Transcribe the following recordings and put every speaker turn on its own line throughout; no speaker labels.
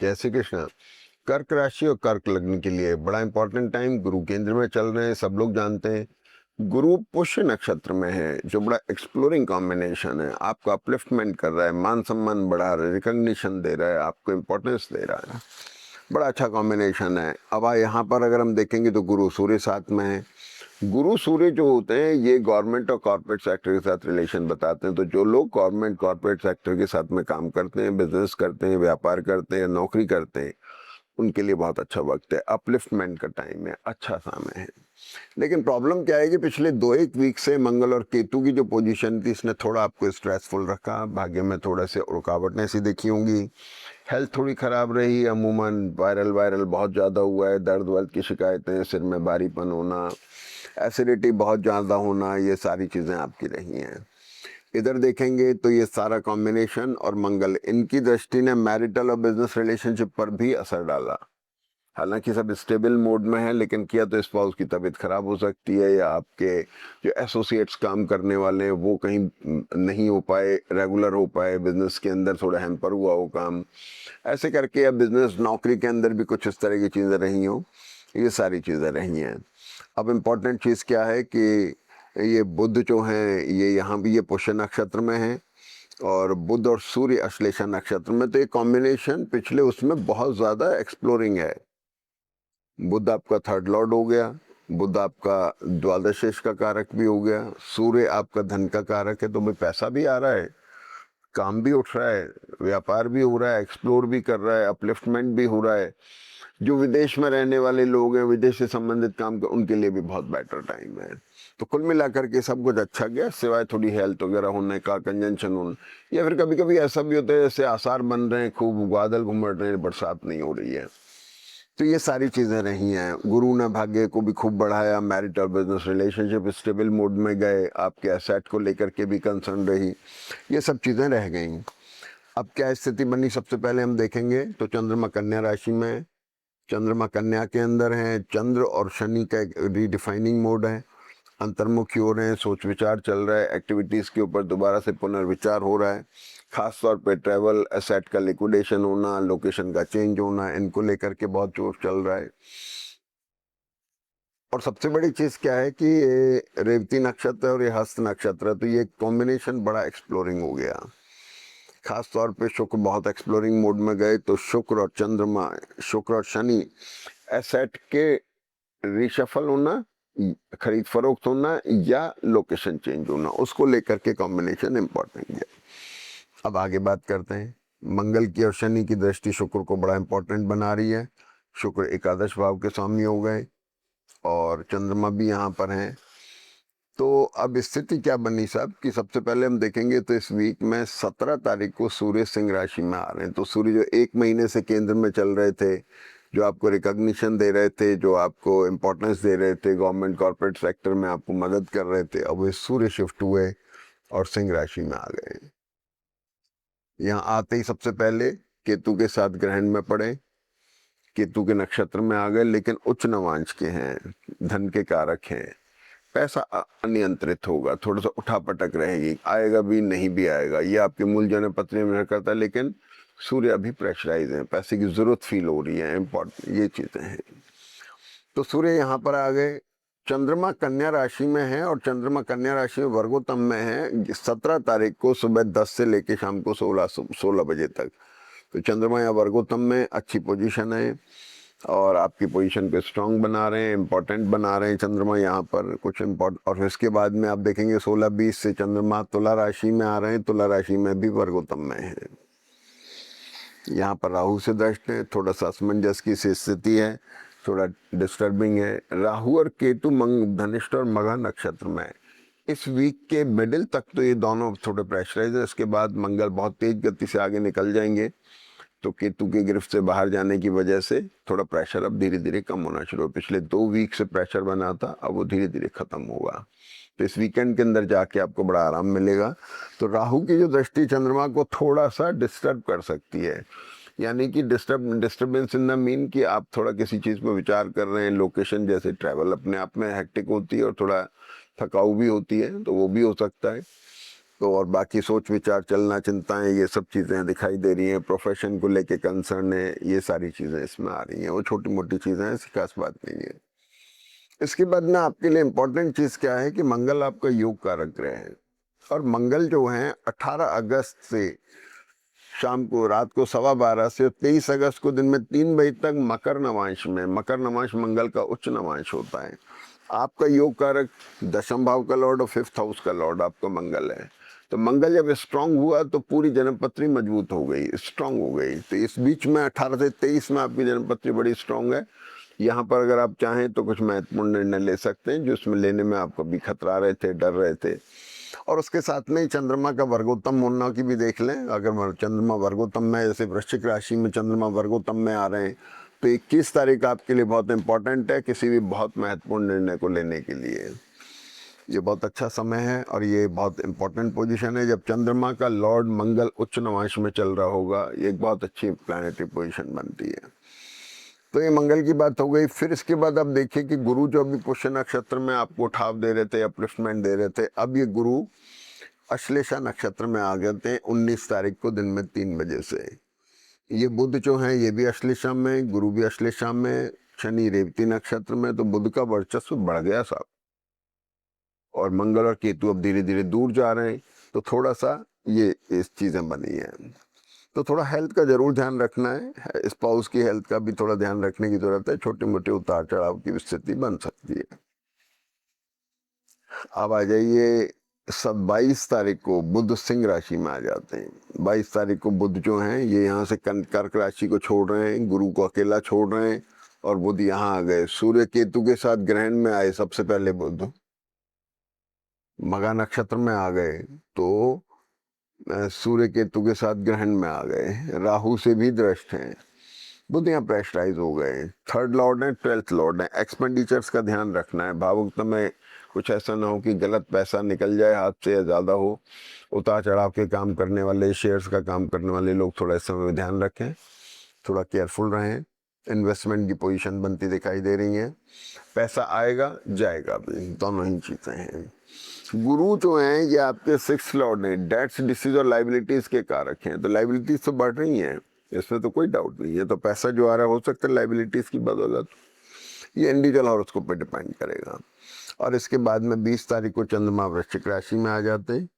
जय श्री कृष्ण। कर्क राशि और कर्क लग्न के लिए बड़ा इंपॉर्टेंट टाइम, गुरु केंद्र में चल रहे हैं, सब लोग जानते हैं। गुरु पुष्य नक्षत्र में है, जो बड़ा एक्सप्लोरिंग कॉम्बिनेशन है, आपको अपलिफ्टमेंट कर रहा है, मान सम्मान बढ़ा रहा है, रिकॉग्निशन दे रहा है, आपको इंपॉर्टेंस दे रहा है। बड़ा अच्छा कॉम्बिनेशन है। अब यहाँ पर अगर हम देखेंगे तो गुरु सूर्य साथ में है। गुरु सूर्य जो होते हैं ये गवर्नमेंट और कॉर्पोरेट सेक्टर के साथ रिलेशन बताते हैं। तो जो लोग गवर्नमेंट कॉर्पोरेट सेक्टर के साथ में काम करते हैं, बिजनेस करते हैं, व्यापार करते हैं, नौकरी करते हैं, उनके लिए बहुत अच्छा वक्त है, अपलिफ्टमेंट का टाइम है, अच्छा समय है। लेकिन प्रॉब्लम क्या है कि पिछले 2-1 वीक से मंगल और केतु की जो पोजीशन थी, इसने थोड़ा आपको स्ट्रेसफुल रखा, भाग्य में थोड़ा से रुकावटें सी देखी होंगी, हेल्थ थोड़ी खराब रही, अमूमन वायरल वायरल बहुत ज़्यादा हुआ है, दर्द वर्द की शिकायतें, सिर में भारीपन होना, एसिडिटी बहुत ज़्यादा होना, ये सारी चीज़ें आपकी रही हैं। इधर देखेंगे तो ये सारा कॉम्बिनेशन और मंगल, इनकी दृष्टि ने मैरिटल और बिजनेस रिलेशनशिप पर भी असर डाला। हालांकि सब स्टेबल मोड में है, लेकिन किया तो स्पाउस की तबीयत खराब हो सकती है, या आपके जो एसोसिएट्स काम करने वाले हैं वो कहीं नहीं हो पाए, रेगुलर हो पाए, बिजनेस के अंदर थोड़ा हैम्पर हुआ हो काम, ऐसे करके, या बिजनेस नौकरी के अंदर भी कुछ इस तरह की चीज़ें रही हों, ये सारी चीज़ें रही हैं। अब इम्पोर्टेंट चीज़ क्या है कि ये बुध जो हैं ये यहाँ भी ये पुष्य नक्षत्र में हैं, और बुध और सूर्य अश्लेषा नक्षत्र में, तो ये कॉम्बिनेशन पिछले उसमें बहुत ज़्यादा एक्सप्लोरिंग है। बुध आपका थर्ड लॉर्ड हो गया, बुध आपका द्वादशेश का कारक भी हो गया, सूर्य आपका धन का कारक है, तो भाई पैसा भी आ रहा है, काम भी उठ रहा है, व्यापार भी हो रहा है, एक्सप्लोर भी कर रहा है, अपलिफ्टमेंट भी हो रहा है। जो विदेश में रहने वाले लोग हैं, विदेश से संबंधित काम कर, उनके लिए भी बहुत बेटर टाइम है। तो कुल मिलाकर के सब कुछ अच्छा गया, सिवाय थोड़ी हेल्थ वगैरह होने का, कंजंक्शन होना, या फिर कभी कभी ऐसा भी होता है जैसे आसार बन रहे हैं, खूब बादल घुमड़ रहे हैं, बरसात नहीं हो रही है। तो ये सारी चीज़ें रही हैं। गुरु ने भाग्य को भी खूब बढ़ाया, मैरिट और बिजनेस रिलेशनशिप स्टेबल मोड में गए, आपके एसेट को लेकर के भी कंसर्न रही, ये सब चीज़ें रह गई। अब क्या स्थिति बनी, सबसे पहले हम देखेंगे तो चंद्रमा कन्या राशि में है। चंद्रमा कन्या के अंदर है, चंद्र और शनि का एक रीडिफाइनिंग मोड है, अंतर्मुखी हो रहे हैं, सोच विचार चल रहा है, एक्टिविटीज़ के ऊपर दोबारा से पुनर्विचार हो रहा है, खास तौर पे ट्रैवल, एसेट का लिक्विडेशन होना, लोकेशन का चेंज होना, इनको लेकर के बहुत जोश चल रहा है। और सबसे बड़ी चीज़ क्या है कि ये रेवती नक्षत्र और ये हस्त नक्षत्र, तो ये कॉम्बिनेशन बड़ा एक्सप्लोरिंग हो गया। खास तौर पे शुक्र बहुत एक्सप्लोरिंग मोड में गए, तो शुक्र और चंद्रमा, शुक्र और शनि, एसेट के रिशफल होना, खरीद फरोख्त होना, या लोकेशन चेंज होना, उसको लेकर के कॉम्बिनेशन इंपॉर्टेंट है। अब आगे बात करते हैं। मंगल की और शनि की दृष्टि शुक्र को बड़ा इंपॉर्टेंट बना रही है। शुक्र एकादश भाव के स्वामी हो गए, और चंद्रमा भी यहाँ पर हैं। तो अब स्थिति क्या बनी साहब कि सबसे पहले हम देखेंगे तो इस वीक में 17 तारीख को सूर्य सिंह राशि में आ रहे हैं। तो सूर्य जो 1 महीने से केंद्र में चल रहे थे, जो आपको रिकॉग्निशन दे रहे थे, जो आपको इम्पोर्टेंस दे रहे थे, गवर्नमेंट कॉर्पोरेट सेक्टर में आपको मदद कर रहे थे, अब वो सूर्य शिफ्ट हुए और सिंह राशि में आ गए। यहाँ आते ही सबसे पहले केतु के साथ ग्रहण में पड़े, केतु के नक्षत्र में आ गए, लेकिन उच्च नवांश के हैं, धन के कारक हैं, पैसा अनियंत्रित होगा, थोड़ा सा उठापटक रहेगी, आएगा भी नहीं भी आएगा, ये आपके मूल जन्म पत्री में निर्भर करता है। लेकिन सूर्य अभी प्रेशराइज है, पैसे की जरूरत फील हो रही है, इम्पोर्टेंट ये चीजें हैं। तो सूर्य यहाँ पर आ गए। चंद्रमा कन्या राशि में है, और चंद्रमा कन्या राशि में वर्गोत्तम में है 17 तारीख को सुबह 10 से लेके शाम को 16 बजे तक। तो चंद्रमा यहाँ वर्गोत्तम में अच्छी पोजीशन है, और आपकी पोजीशन को स्ट्रांग बना रहे हैं, इंपॉर्टेंट बना रहे हैं चंद्रमा यहाँ पर कुछ इम्पोर्टेंट। और इसके बाद में आप देखेंगे 16-20 से चंद्रमा तुला राशि में आ रहे हैं, तुला राशि में भी वर्गोत्तम में है। यहाँ पर राहु से दृष्ट है, थोड़ा सा असमंजस की सी स्थिति है, थोड़ा डिस्टर्बिंग है। राहु और केतु धनिष्ठ और मघा नक्षत्र में है। इस वीक के मिडिल तक तो ये दोनों थोड़े प्रेशराइज है, इसके बाद मंगल बहुत तेज गति से आगे निकल जाएंगे, तो केतु की गिरफ्त से बाहर जाने की वजह से थोड़ा प्रेशर अब धीरे धीरे कम होना शुरू हो। पिछले 2 वीक से प्रेशर बना था, अब वो धीरे धीरे खत्म होगा। तो इस वीकेंड के अंदर जाके आपको बड़ा आराम मिलेगा। तो राहु की जो दृष्टि चंद्रमा को थोड़ा सा डिस्टर्ब कर सकती है, यानी कि डिस्टर्बेंस इन द मीन कि आप थोड़ा किसी चीज़ पर विचार कर रहे हैं, लोकेशन जैसे ट्रैवल अपने आप में हेक्टिक होती है और थोड़ा थकाऊ भी होती है, तो वो भी हो सकता है। तो और बाकी सोच विचार चलना चिंताएं ये सब चीज़ें दिखाई दे रही हैं, प्रोफेशन को लेके कंसर्न है, ये सारी चीज़ें इसमें आ रही हैं। वो छोटी मोटी चीज़ें हैं, ऐसी खास बात नहीं है। इसके बाद ना आपके लिए इम्पोर्टेंट चीज़ क्या है कि मंगल आपका योग कारक ग्रह है, और मंगल जो है 18 अगस्त से शाम को रात को 12:15 से 23 अगस्त को दिन में 3 बजे तक मकर नवांश में, मकर नवांश मंगल का उच्च नवांश होता है। आपका योग कारक दशम भाव का लॉर्ड और 5th हाउस का लॉर्ड आपका मंगल है। तो मंगल जब स्ट्रांग हुआ तो पूरी जन्मपत्री मजबूत हो गई, स्ट्रांग हो गई। तो इस बीच में 18 से 23 में आपकी जन्मपत्री बड़ी स्ट्रांग है। यहाँ पर अगर आप चाहें तो कुछ महत्वपूर्ण निर्णय ले सकते हैं, जिसमें लेने में आपको भी खतरा रहे थे, डर रहे थे। और उसके साथ में ही चंद्रमा का वर्गोत्तम होना की भी देख लें। अगर चंद्रमा वर्गोत्तम में, जैसे वृश्चिक राशि में चंद्रमा वर्गोत्तम में आ रहे हैं, तो 21 तारीख आपके लिए बहुत इंपॉर्टेंट है किसी भी बहुत महत्वपूर्ण निर्णय को लेने के लिए। ये बहुत अच्छा समय है और ये बहुत इंपॉर्टेंट पोजीशन है। जब चंद्रमा का लॉर्ड मंगल उच्च नवांश में चल रहा होगा, ये एक बहुत अच्छी प्लैनेटरी पोजीशन बनती है। तो ये मंगल की बात हो गई। फिर इसके बाद आप देखिए कि गुरु जो अभी पुष्य नक्षत्र में आपको उठाव दे रहे थे, अपलिफ्टमेंट दे रहे थे, अब ये गुरु अश्लेषा नक्षत्र में आ गए थे 19 तारीख को दिन में 3 बजे से। ये बुध जो है ये भी अश्लेषा में, गुरु भी अश्लेषा में, शनि रेवती नक्षत्र में। तो बुध का वर्चस्व बढ़ गया साहब, और मंगल और केतु अब धीरे धीरे दूर जा रहे हैं। तो थोड़ा सा ये इस चीज़ें बनी हैं। तो थोड़ा हेल्थ का जरूर ध्यान रखना है, स्पाउस की हेल्थ का भी थोड़ा ध्यान रखने की जरूरत है। छोटे मोटे उतार चढ़ाव की स्थिति बन सकती है। अब आ जाइए 22 तारीख को बुध सिंह राशि में आ जाते हैं। 22 तारीख को बुध जो हैं ये यहाँ से कर्क राशि को छोड़ रहे हैं, गुरु को अकेला छोड़ रहे हैं, और बुध यहाँ आ गए। सूर्य केतु के साथ ग्रहण में आए सबसे पहले बुध, मघा नक्षत्र में आ गए। तो सूर्य केतु के साथ ग्रहण में आ गए, राहु से भी दृष्ट हैं, बुध यहाँ प्रेशराइज हो गए। 3rd लॉर्ड है, 12th लॉर्ड है। एक्सपेंडिचर्स का ध्यान रखना है, भावुकता में कुछ ऐसा ना हो कि गलत पैसा निकल जाए हाथ से या ज़्यादा हो। उतार चढ़ाव के काम करने वाले, शेयर्स का काम करने वाले लोग थोड़ा इस समय में ध्यान रखें, थोड़ा केयरफुल रहें। इन्वेस्टमेंट की पोजीशन बनती दिखाई दे रही है। पैसा आएगा जाएगा भी, दोनों ही चीज़ें हैं। गुरु जो हैं ये आपके 6th लॉर्ड हैं, डेट्स डिसीज और लाइबिलिटीज के कारक हैं। तो लाइबिलिटीज तो बढ़ रही हैं, इसमें तो कोई डाउट नहीं है। तो पैसा जो आ रहा है हो सकता है लाइबिलिटीज की बदौलत, ये इंडिविजुअल हॉरोस्कोप पे डिपेंड करेगा। और इसके बाद में 20 तारीख को चंद्रमा वृश्चिक राशि में आ जाते हैं।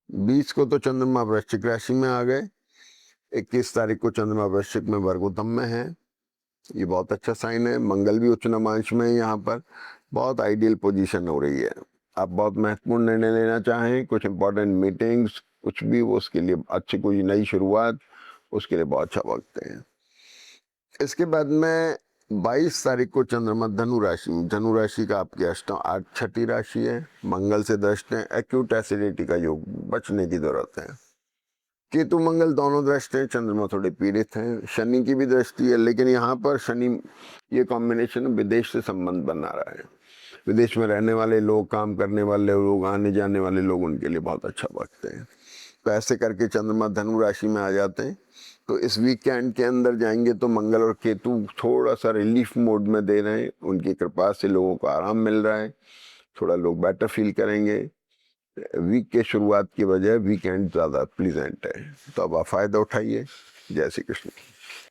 20 को तो चंद्रमा वृश्चिक राशि में आ गए। 21 तारीख को चंद्रमा वृश्चिक में वर्गोत्तम में है, ये बहुत अच्छा साइन है। मंगल भी उच्च नवांश में है, यहाँ पर बहुत आइडियल पोजीशन हो रही है। आप बहुत महत्वपूर्ण निर्णय लेना चाहें, कुछ इंपॉर्टेंट मीटिंग्स, कुछ भी, वो उसके लिए अच्छी कोई नई शुरुआत, उसके लिए बहुत अच्छा वक्त है। इसके बाद में 22 तारीख को चंद्रमा धनु राशि में, धनु राशि का आपके अष्टम 6ठी राशि है, मंगल से दृष्ट है। एक्यूट एसिडिटी का योग, बचने की जरूरत है। केतु मंगल दोनों दृष्ट हैं, चंद्रमा थोड़े पीड़ित हैं। शनि की भी दृष्टि है, लेकिन यहाँ पर शनि ये कॉम्बिनेशन विदेश से संबंध बना रहा है। विदेश में रहने वाले लोग, काम करने वाले लोग, आने जाने वाले लोग, उनके लिए बहुत अच्छा वक्त है। तो ऐसे करके चंद्रमा धनु राशि में आ जाते हैं। तो इस वीकेंड के अंदर जाएंगे तो मंगल और केतु थोड़ा सा रिलीफ मोड में दे रहे हैं, उनकी कृपा से लोगों को आराम मिल रहा है, थोड़ा लोग बेटर फील करेंगे। वीक के शुरुआत की बजाय वीकेंड ज़्यादा प्लीजेंट है। तो अब आप फ़ायदा उठाइए। जय श्री कृष्ण।